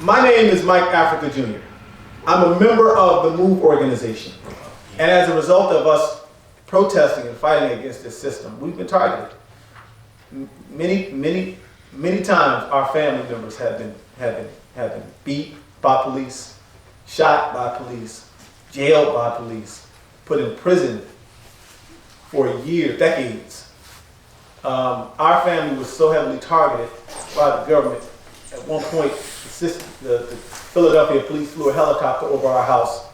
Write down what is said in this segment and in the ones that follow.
My name is Mike Africa Jr. I'm a member of the MOVE organization. And as a result of us protesting and fighting against this system, we've been targeted. Many times our family members have been beat by police, shot by police, jailed by police, put in prison for years, decades. Our family was so heavily targeted by the government. At one point, the Philadelphia police flew a helicopter over our house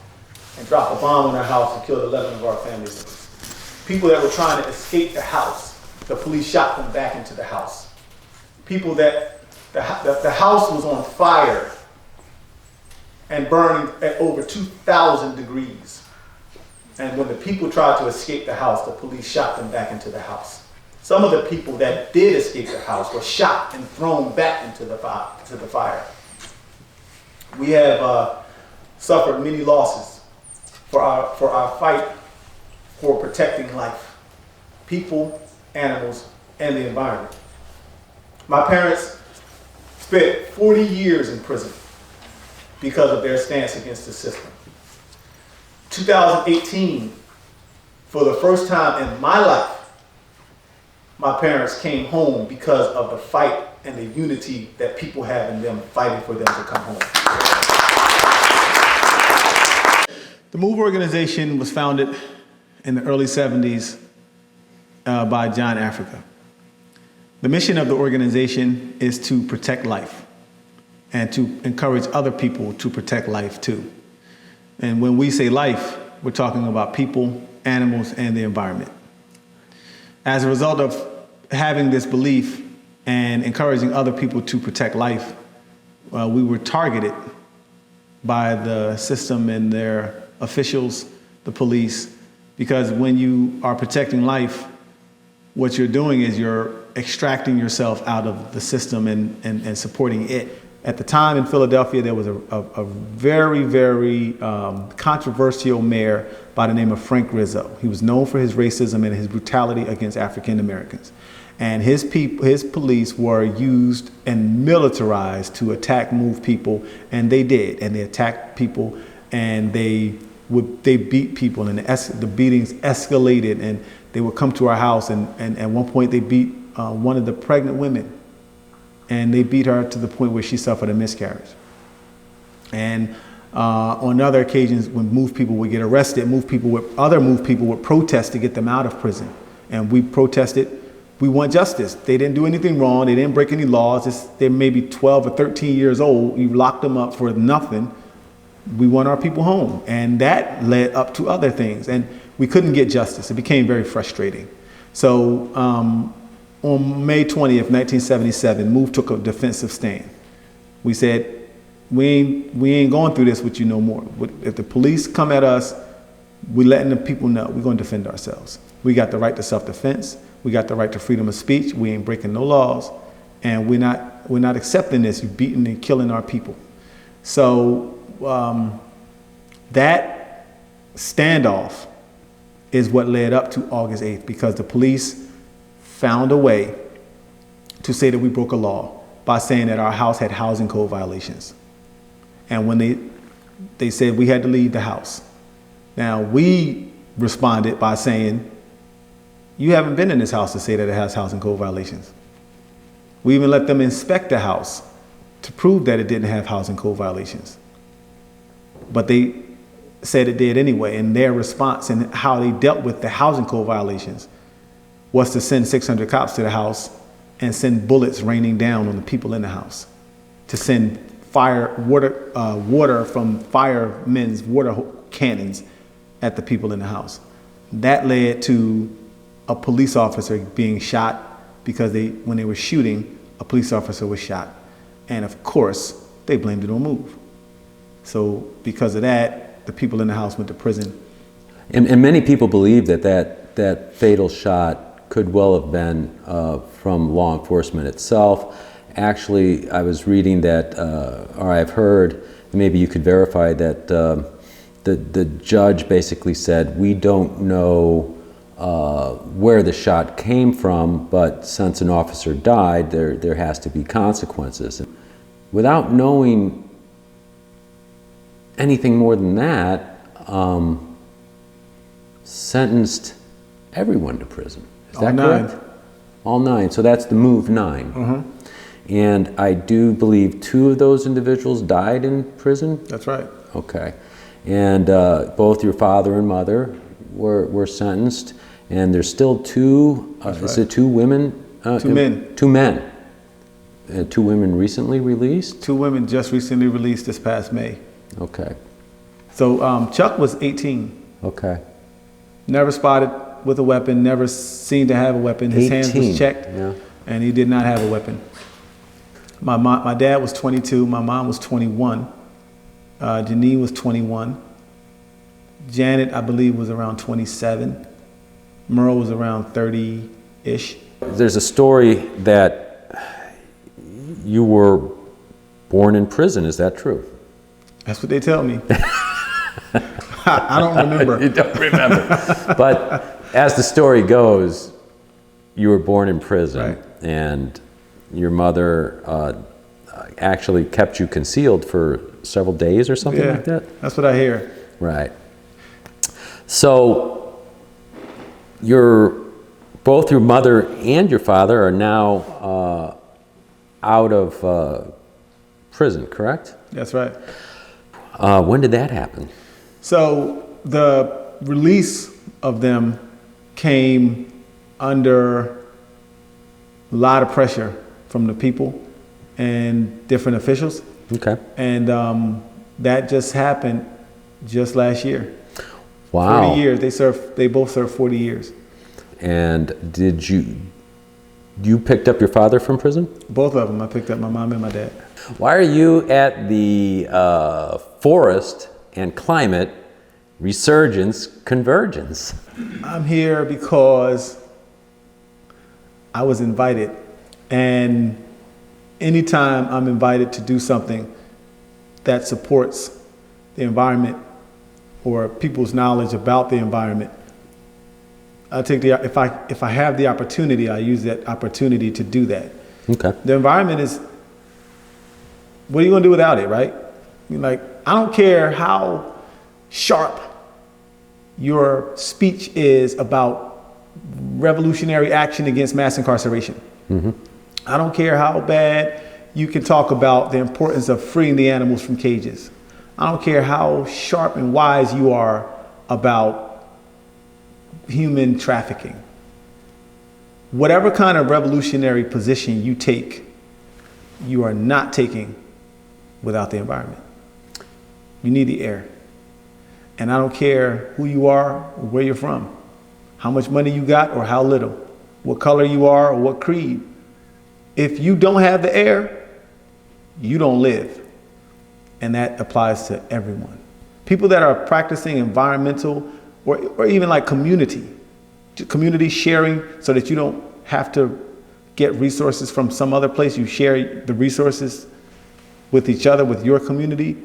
and dropped a bomb on our house and killed 11 of our family members. People that were trying to escape the house, the police shot them back into the house. People that the house was on fire and burning at over 2,000 degrees. And when the people tried to escape the house, the police shot them back into the house. Some of the people that did escape the house were shot and thrown back into the fire. We have suffered many losses for our fight for protecting life, people, animals, and the environment. My parents spent 40 years in prison because of their stance against the system. 2018, for the first time in my life, my parents came home because of the fight and the unity that people have in them fighting for them to come home. The MOVE organization was founded in the early 70s by John Africa. The mission of the organization is to protect life and to encourage other people to protect life too. And when we say life, we're talking about people, animals, and the environment. As a result of having this belief and encouraging other people to protect life, we were targeted by the system and their officials, the police, because when you are protecting life, what you're doing is you're extracting yourself out of the system and supporting it. At the time in Philadelphia, there was a very controversial mayor by the name of Frank Rizzo. He was known for his racism and his brutality against African Americans. And his police were used and militarized to attack MOVE people, and they did. And they attacked people, and they beat people, and the beatings escalated, and they would come to our house, and at one point they beat one of the pregnant women. And they beat her to the point where she suffered a miscarriage. And on other occasions, when MOVE people would get arrested, other MOVE people would protest to get them out of prison. And we protested. We want justice. They didn't do anything wrong. They didn't break any laws. They're maybe 12 or 13 years old. You locked them up for nothing. We want our people home. And that led up to other things. And we couldn't get justice. It became very frustrating. So on May 20th, 1977, MOVE took a defensive stand. We said, we ain't going through this with you no more. If the police come at us, we're letting the people know we're going to defend ourselves. We got the right to self-defense. We got the right to freedom of speech. We ain't breaking no laws. And we're not accepting this. You're beating and killing our people. So that standoff is what led up to August 8th, because the police found a way to say that we broke a law by saying that our house had housing code violations. And when they said we had to leave the house. Now, we responded by saying, you haven't been in this house to say that it has housing code violations. We even let them inspect the house to prove that it didn't have housing code violations. But they said it did anyway, and their response and how they dealt with the housing code violations was to send 600 cops to the house and send bullets raining down on the people in the house, to send water from firemen's water cannons at the people in the house. That led to a police officer being shot because when they were shooting, a police officer was shot. And of course, they blamed it on MOVE. So because of that, the people in the house went to prison. And many people believe that fatal shot could well have been from law enforcement itself. Actually, I was reading that, or I've heard, maybe you could verify that the judge basically said, we don't know where the shot came from, but since an officer died, there has to be consequences. Without knowing anything more than that, sentenced everyone to prison. Is that correct? All 9. So that's the move 9. And I do believe 2 of those individuals died in prison? That's right. Okay. And both your father and mother were sentenced, and there's still 2, is it 2 women? 2 men. 2 men. 2 women recently released? 2 women just recently released this past May. Okay. So Chuck was 18. Okay. Never spotted with a weapon, never seen to have a weapon. His hands was checked, and he did not have a weapon. My dad was 22, my mom was 21, Janine was 21, Janet, I believe, was around 27, Merle was around 30-ish. There's a story that you were born in prison, is that true? That's what they tell me. I don't remember. You don't remember. But as the story goes, you were born in prison, right. And your mother actually kept you concealed for several days or something like that? That's what I hear. Right. So both your mother and your father are now out of prison, correct? That's right. When did that happen? So the release of them came under a lot of pressure from the people and different officials. Okay. And that just happened just last year. Wow. 40 years. They both served 40 years. And did you picked up your father from prison? Both of them. I picked up my mom and my dad. Why are you at the Forest and Climate Resurgence Convergence? I'm here because I was invited. And anytime I'm invited to do something that supports the environment or people's knowledge about the environment, I take if I have the opportunity, I use that opportunity to do that. Okay. The environment is, what are you going to do without it, right? I don't care how sharp your speech is about revolutionary action against mass incarceration. Mm-hmm. I don't care how bad you can talk about the importance of freeing the animals from cages. I don't care how sharp and wise you are about human trafficking. Whatever kind of revolutionary position you take, you are not taking without the environment. You need the air. And I don't care who you are or where you're from, how much money you got or how little, what color you are or what creed. If you don't have the air, you don't live. And that applies to everyone. People that are practicing environmental or even like community sharing so that you don't have to get resources from some other place. You share the resources with each other, with your community.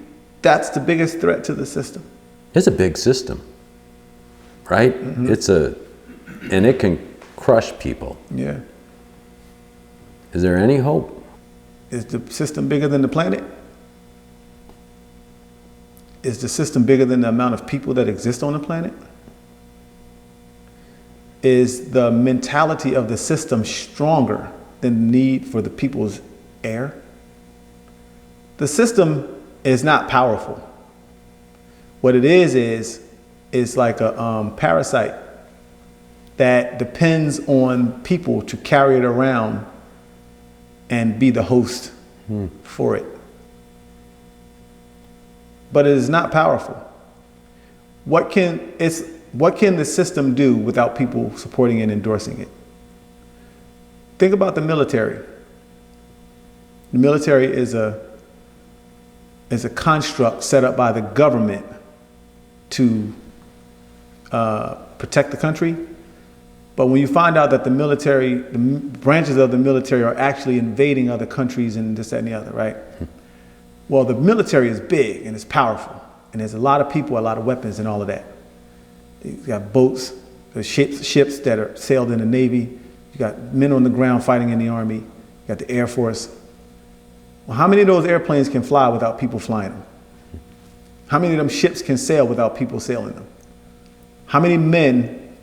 That's the biggest threat to the system. It's a big system, right? Mm-hmm. And it can crush people. Yeah. Is there any hope? Is the system bigger than the planet? Is the system bigger than the amount of people that exist on the planet? Is the mentality of the system stronger than the need for the people's air? The system is not powerful. What it is like a parasite that depends on people to carry it around and be the host for it. But it is not powerful. What can the system do without people supporting and endorsing it? Think about the military. The military is a construct set up by the government to protect the country. But when you find out that the branches of the military are actually invading other countries and this, that, and the other, right? Well, the military is big and it's powerful. And there's a lot of people, a lot of weapons and all of that. You got boats, there's ships that are sailed in the Navy. You got men on the ground fighting in the Army. You got the Air Force. Well, how many of those airplanes can fly without people flying them? How many of them ships can sail without people sailing them? How many men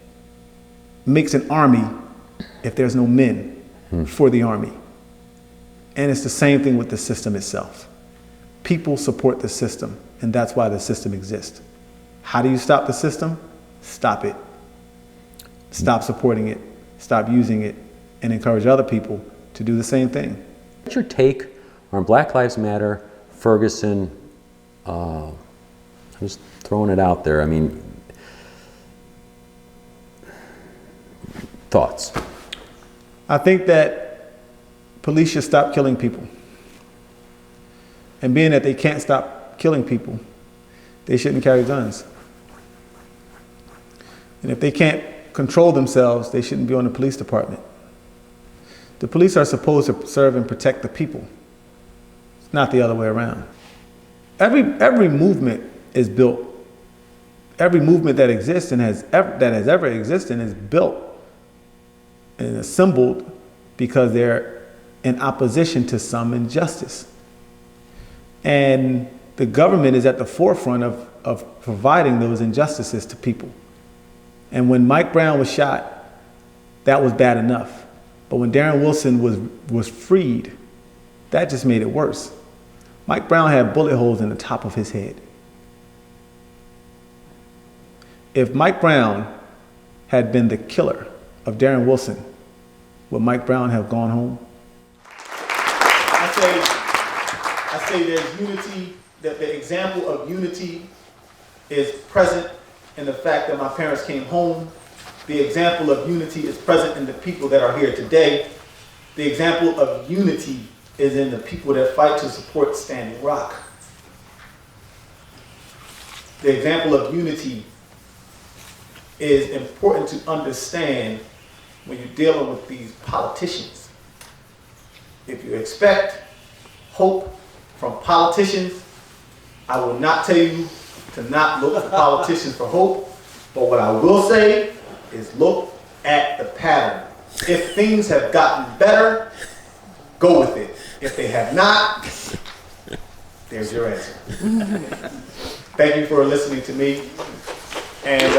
makes an army if there's no men for the army? And it's the same thing with the system itself. People support the system, and that's why the system exists. How do you stop the system? Stop it. Stop supporting it, stop using it, and encourage other people to do the same thing. What's your take on Black Lives Matter, Ferguson? I'm just throwing it out there. I mean, thoughts? I think that police should stop killing people. And being that they can't stop killing people, they shouldn't carry guns. And if they can't control themselves, they shouldn't be on the police department. The police are supposed to serve and protect the people. It's not the other way around. Every movement is built. Every movement that exists and has ever existed is built and assembled because they're in opposition to some injustice. And the government is at the forefront of providing those injustices to people. And when Mike Brown was shot, that was bad enough. But when Darren Wilson was freed, that just made it worse. Mike Brown had bullet holes in the top of his head. If Mike Brown had been the killer of Darren Wilson, would Mike Brown have gone home? I say there's unity, that the example of unity is present in the fact that my parents came home. The example of unity is present in the people that are here today. The example of unity is in the people that fight to support Standing Rock. The example of unity is important to understand when you're dealing with these politicians. If you expect hope from politicians, I will not tell you to not look for politicians for hope, but what I will say is look at the pattern. If things have gotten better, go with it. If they have not, there's your answer. Thank you for listening to me. And